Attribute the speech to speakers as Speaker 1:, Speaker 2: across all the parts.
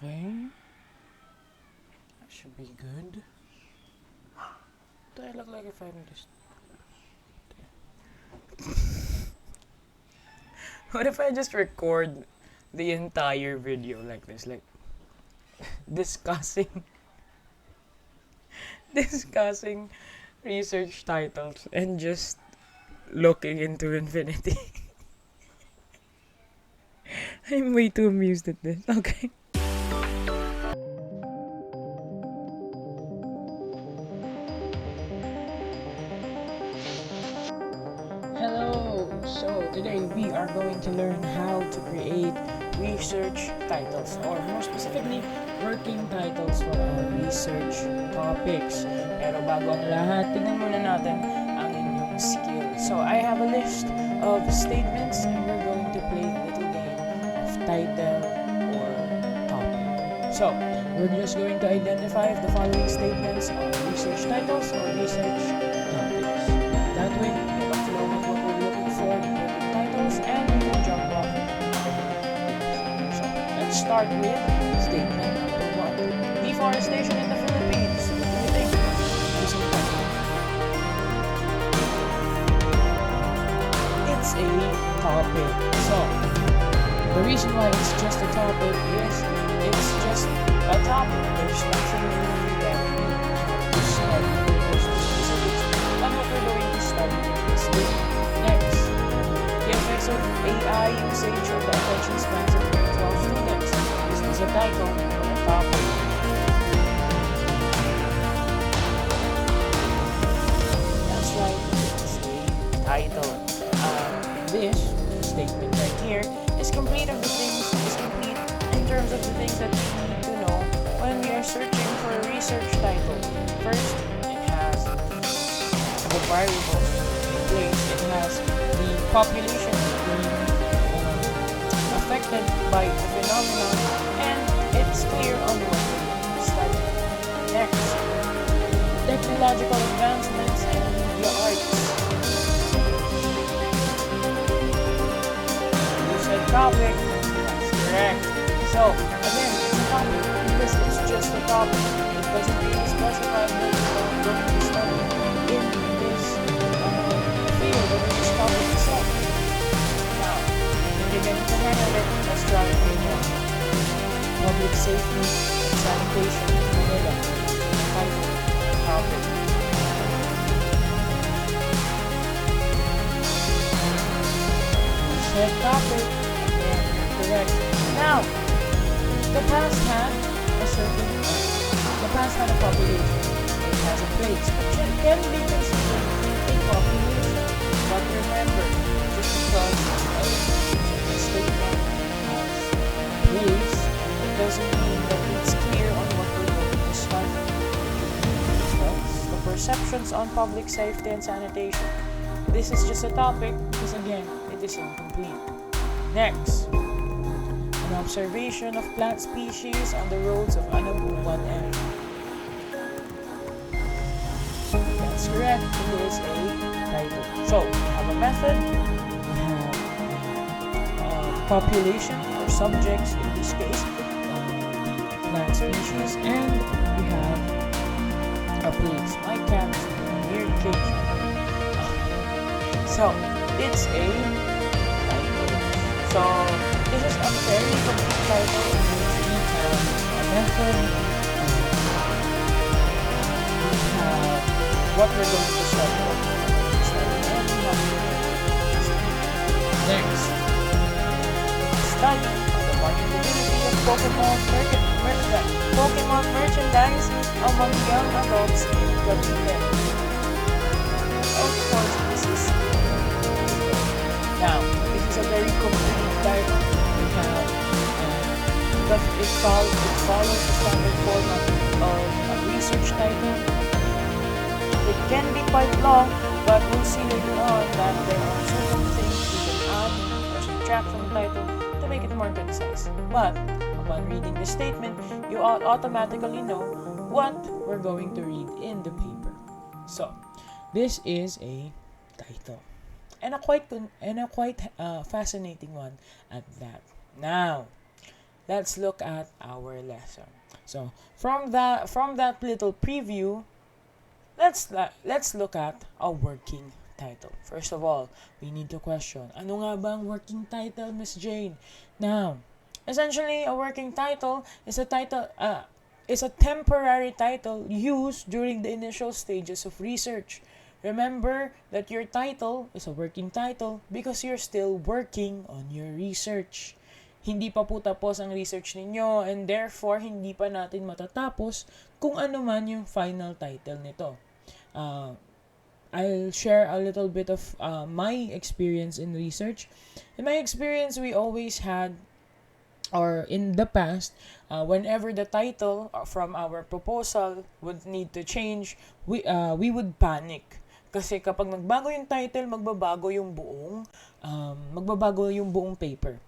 Speaker 1: Okay. That should be good. Do I look like if I'm just... What if I just record the entire video like this? Like, discussing... discussing research titles and just looking into infinity. I'm way too amused at this. Okay. Hello! So today we are going to learn how to create research titles, or more specifically, working titles for our research topics. Pero bago ang lahat, tingnan muna natin ang inyong skills. So I have a list of statements and we're going to play a little game of title or topic. So we're just going to identify if the following statements are research titles or research topics. That way, we can flow with what we're looking for in working titles and we can jump off. So let's start with statement number 1. Deforestation in the Philippines. What do you think? Using title. It's a topic. So the reason why it's just a topic is it's just a topic. There's nothing really that we have to study. There's no specifics on what we're going to study in this video. Next, the effects of AI usage on the attention spans of grade 12 students. This is a title or a topic. That's right, it's a title. This statement right here is complete in terms of the things that we need to know when we are searching for a research title. First, it has the variables in place. It has the population being affected by the phenomenon, and it's clear on what we're going to study. Next, technological advancements and media arts. You said topic. That's correct. So, again, it's a topic because it's just a topic. It doesn't really specify what we're going to study in this field or in this topic itself. Now, when you get into the hang of it, let's try it again. Public safety and sanitation in Manila. Title, topic. You said topic. Again, correct. Now, the past had a population. It has a place, which can be considered a population. But remember, just because a statement has a place, it doesn't mean that it's clear on what we're going to study. Because the perceptions on public safety and sanitation. This is just a topic because again, it is incomplete. Next. An observation of plant species on the roads of Anabuan area. That's correct. It is a title. So, we have a method, we have population or subjects, in this case, plant species, and we have a place. My cat is doing weird cage. So, it's a title. So, this is a very complete title in which we have a method, we have what we're going to study, and we have next, study on the marketability of Pokemon merchandise among young adults in Cavite. Of course, this is now, this is a very complete title. It follows the standard format of a research title. It can be quite long, but we'll see later on that there are certain things we can add or subtract from the title to make it more concise. But upon reading the statement, you automatically know what we're going to read in the paper. So, this is a title, and a quite fascinating one at that. Now, let's look at our lesson. So from that little preview, let's look at a working title. First of all, we need to question, ano nga ba ang working title, Miss Jane? Now, essentially, a working title is a temporary title used during the initial stages of research. Remember that your title is a working title because you're still working on your research. Hindi pa po tapos ang research ninyo, and therefore hindi pa natin matatapos kung ano man yung final title nito. I'll share a little bit of my experience in research. In my experience, we always had, or in the past, whenever the title from our proposal would need to change, we would panic. Kasi kapag nagbago yung title, magbabago yung buong paper.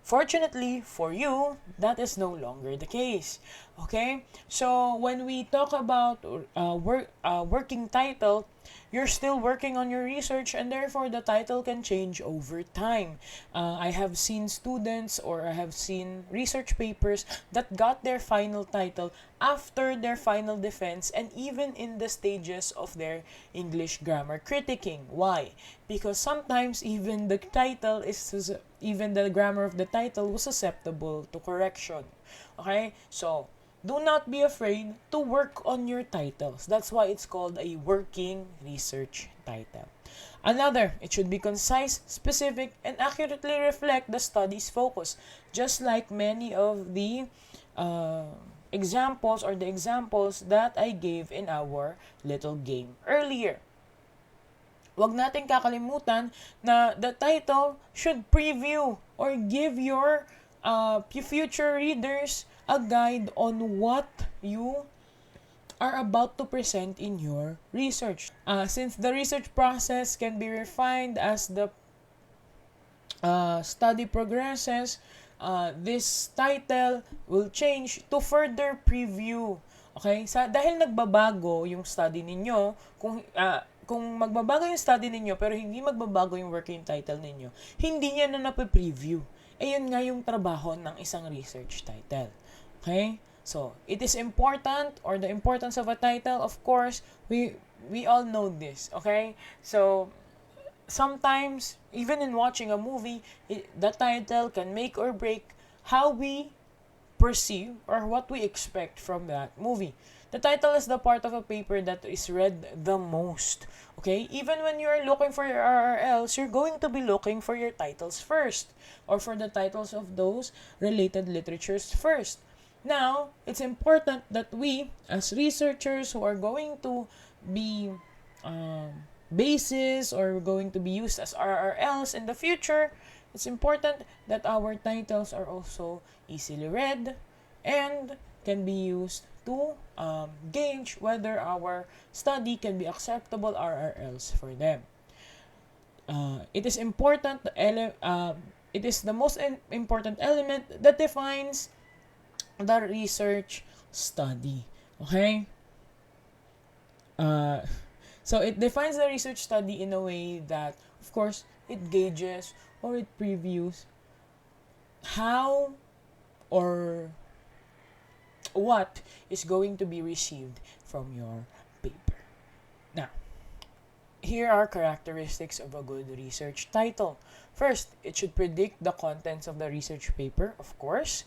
Speaker 1: Fortunately for you, that is no longer the case. Okay? So, when we talk about working title, you're still working on your research, and therefore the title can change over time. I have seen students, or I have seen research papers that got their final title after their final defense and even in the stages of their English grammar critiquing. Why? Because sometimes even the grammar of the title was susceptible to correction. Okay? So, do not be afraid to work on your titles. That's why it's called a working research title. Another, it should be concise, specific, and accurately reflect the study's focus. Just like many of the examples that I gave in our little game earlier. Huwag natin kakalimutan na the title should preview or give your future readers a guide on what you are about to present in your research. Since the research process can be refined as the study progresses, this title will change to further preview. Okay? Dahil nagbabago yung study ninyo, kung magbabago yung study ninyo pero hindi magbabago yung working title ninyo, hindi niya na nape-preview. Yun nga yung trabaho ng isang research title. Okay? So, it is important, or the importance of a title, of course, we all know this. Okay? So, sometimes, even in watching a movie, the title can make or break how we perceive or what we expect from that movie. The title is the part of a paper that is read the most. Okay? Even when you're looking for your RRLs, you're going to be looking for your titles first, or for the titles of those related literatures first. Now, it's important that we, as researchers who are going to be basis or going to be used as RRLs in the future, it's important that our titles are also easily read and can be used to gauge whether our study can be acceptable RRLs for them. It is important. It is the most important element that defines the research study. Okay? So it defines the research study in a way that, of course, it gauges or it previews how or what is going to be received from your paper. Now, here are characteristics of a good research title. First, it should predict the contents of the research paper, of course.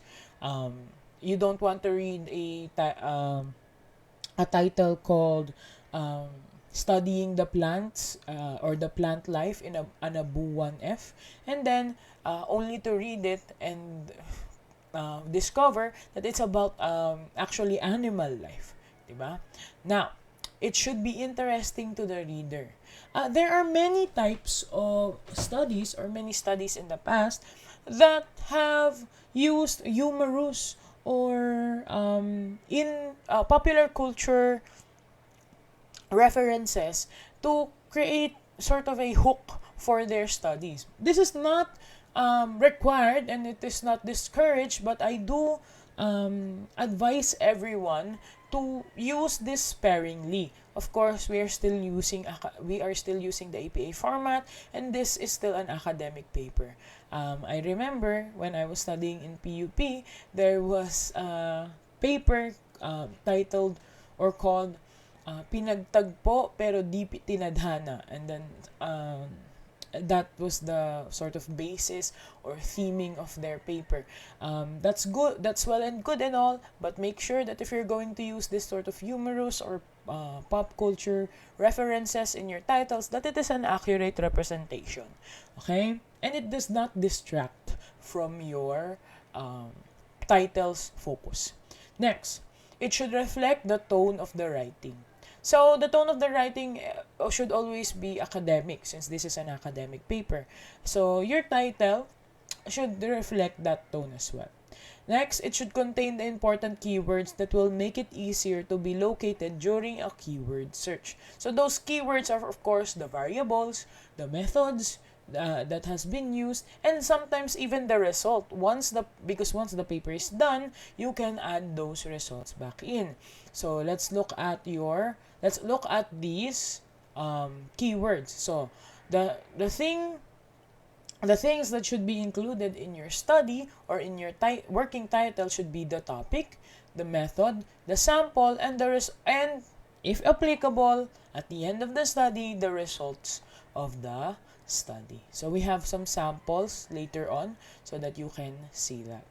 Speaker 1: You don't want to read a title called Studying the Plants or the Plant Life in Anabu 1F, and then only to read it and discover that it's about actually animal life. Diba? Now, it should be interesting to the reader. There are many types of studies, or many studies in the past, that have used humorous or in popular culture references to create sort of a hook for their studies. This is not required and it is not discouraged, but I do advise everyone to use this sparingly. Of course, we are still using the APA format, and this is still an academic paper. I remember when I was studying in PUP, there was a paper titled or called Pinagtagpo pero di tinadhana, and then that was the sort of basis or theming of their paper. That's good, that's well and good and all, but make sure that if you're going to use this sort of humorous or pop culture references in your titles, that it is an accurate representation. Okay? And it does not distract from your title's focus. Next, it should reflect the tone of the writing. So, the tone of the writing should always be academic, since this is an academic paper. So, your title should reflect that tone as well. Next, it should contain the important keywords that will make it easier to be located during a keyword search. So, those keywords are, of course, the variables, the methods that has been used, and sometimes even the result. Because once the paper is done, you can add those results back in. So let's look at these keywords. So the things that should be included in your study or in your working title should be the topic, the method, the sample, and and if applicable, at the end of the study, the results of the study. So we have some samples later on so that you can see that.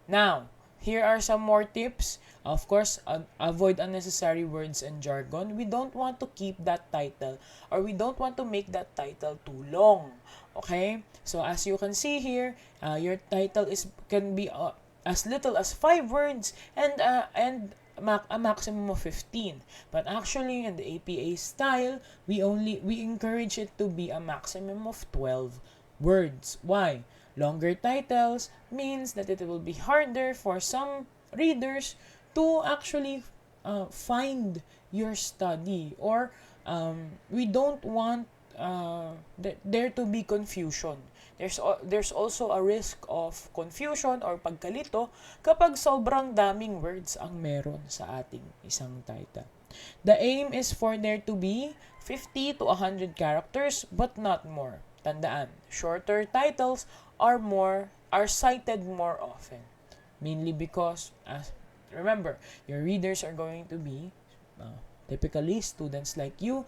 Speaker 1: Now, here are some more tips. Of course, avoid unnecessary words and jargon. We don't want to keep that title, or we don't want to make that title too long. Okay? So as you can see here, your title can be as little as 5 words and a maximum of 15. But actually, in the APA style, we encourage it to be a maximum of 12 words. Why? Longer titles means that it will be harder for some readers to actually find your study, or we don't want there to be confusion. There's also a risk of confusion or pagkalito kapag sobrang daming words ang meron sa ating isang title. The aim is for there to be 50 to 100 characters, but not more. Tandaan, shorter titles are cited more often. Mainly because, remember, your readers are going to be typically students like you,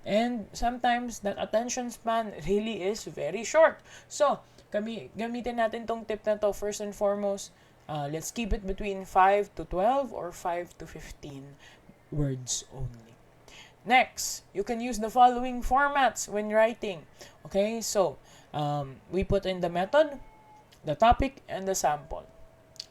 Speaker 1: and sometimes that attention span really is very short. So, gamitin natin tong tip na to. First and foremost, let's keep it between 5 to 12 or 5 to 15 words only. Next, you can use the following formats when writing. Okay, so we put in the method, the topic, and the sample.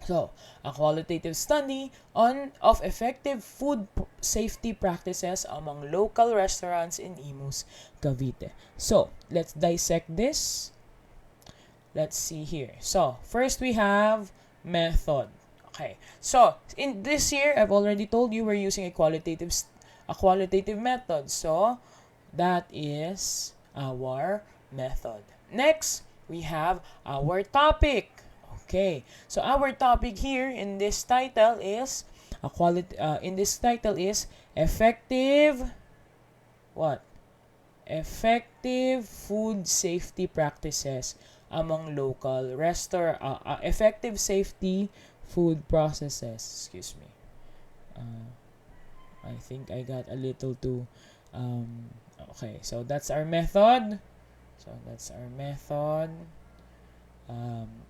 Speaker 1: So, a qualitative study of effective food safety practices among local restaurants in Imus, Cavite. So, let's dissect this. Let's see here. So, first we have method. Okay. So, in this year, I've already told you we're using a qualitative method. So, that is our method. Next, we have our topic. Okay, so our topic here in this title is effective food safety practices among local effective safety food processes. Excuse me. I think I got a little too okay, so that's our method.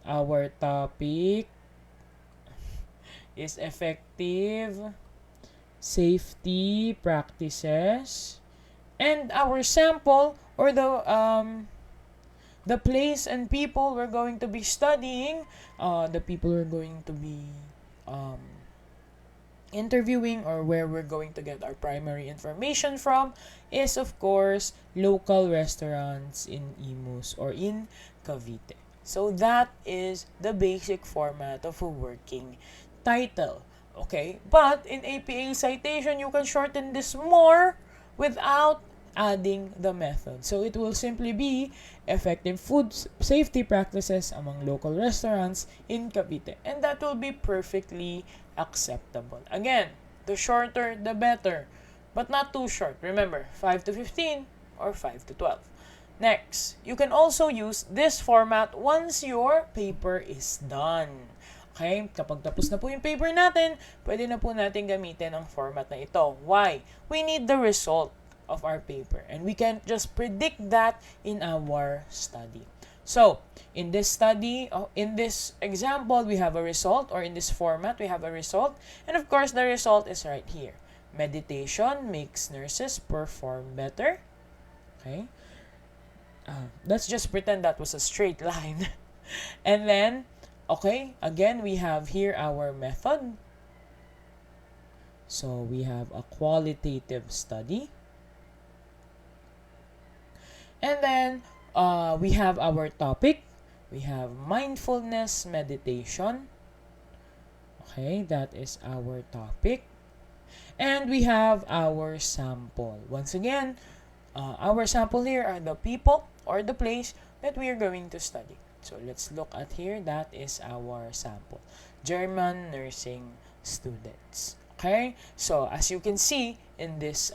Speaker 1: Our topic is effective safety practices, and our sample, or the place and people we're going to be studying, the people we're going to be interviewing, or where we're going to get our primary information from, is of course local restaurants in Imus or in Cavite. So that is the basic format of a working title. Okay? But in APA citation, you can shorten this more without adding the method. So it will simply be effective food safety practices among local restaurants in Cavite. And that will be perfectly acceptable. Again, the shorter, the better. But not too short. Remember, 5 to 15 or 5 to 12. Next, you can also use this format once your paper is done. Okay, kapag tapos na po yung paper natin, pwede na po natin gamitin ang format na ito. Why? We need the result of our paper. And we can't just predict that in our study. So, in this study, in this example, we have a result, or in this format, we have a result. And of course, the result is right here. Meditation makes nurses perform better. Okay. Let's just pretend that was a straight line. And then, okay, again, we have here our method. So, we have a qualitative study. And then, we have our topic. We have mindfulness meditation. Okay, that is our topic. And we have our sample. Once again, our sample here are the people or the place that we are going to study. So let's look at here. That is our sample. German nursing students. Okay? So as you can see in this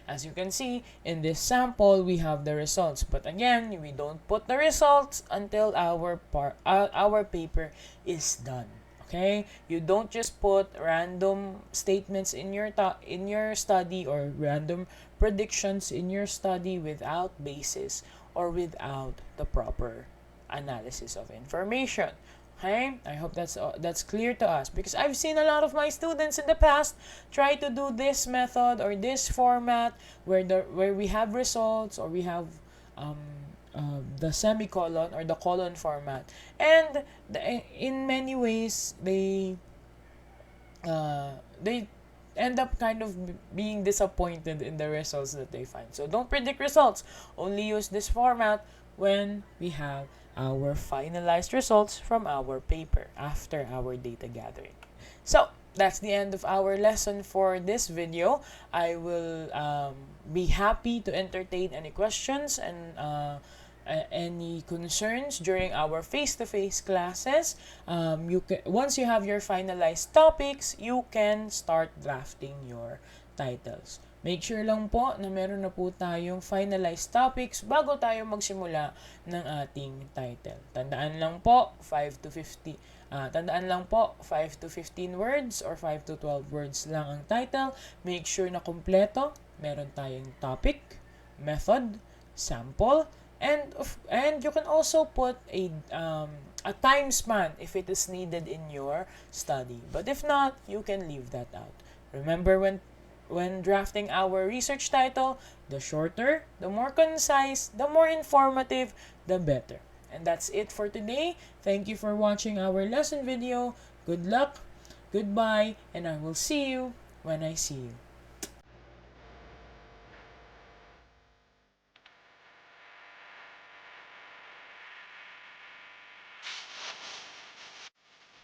Speaker 1: as you can see in this sample, we have the results. But again, we don't put the results until our paper is done. Okay? You don't just put random statements in your study or random predictions in your study without basis or without the proper analysis of information. Okay? I hope that's clear to us, because I've seen a lot of my students in the past try to do this method or this format where we have results, or we have the semicolon or the colon format, and in many ways they end up kind of being disappointed in the results that they find. So don't predict results. Only use this format when we have our finalized results from our paper after our data gathering. So that's the end of our lesson for this video. I will be happy to entertain any questions and any concerns during our face-to-face classes. Once you have your finalized topics, you can start drafting your titles. Make sure lang po na meron na po tayong finalized topics bago tayo magsimula ng ating title. Tandaan lang po 5 to 15 words or 5 to 12 words lang ang title. Make sure na kumpleto. Meron tayong topic, method, sample, and you can also put a time span if it is needed in your study. But if not, you can leave that out. Remember, when drafting our research title, the shorter, the more concise, the more informative, the better. And that's it for today. Thank you for watching our lesson video. Good luck, goodbye, and I will see you when I see you.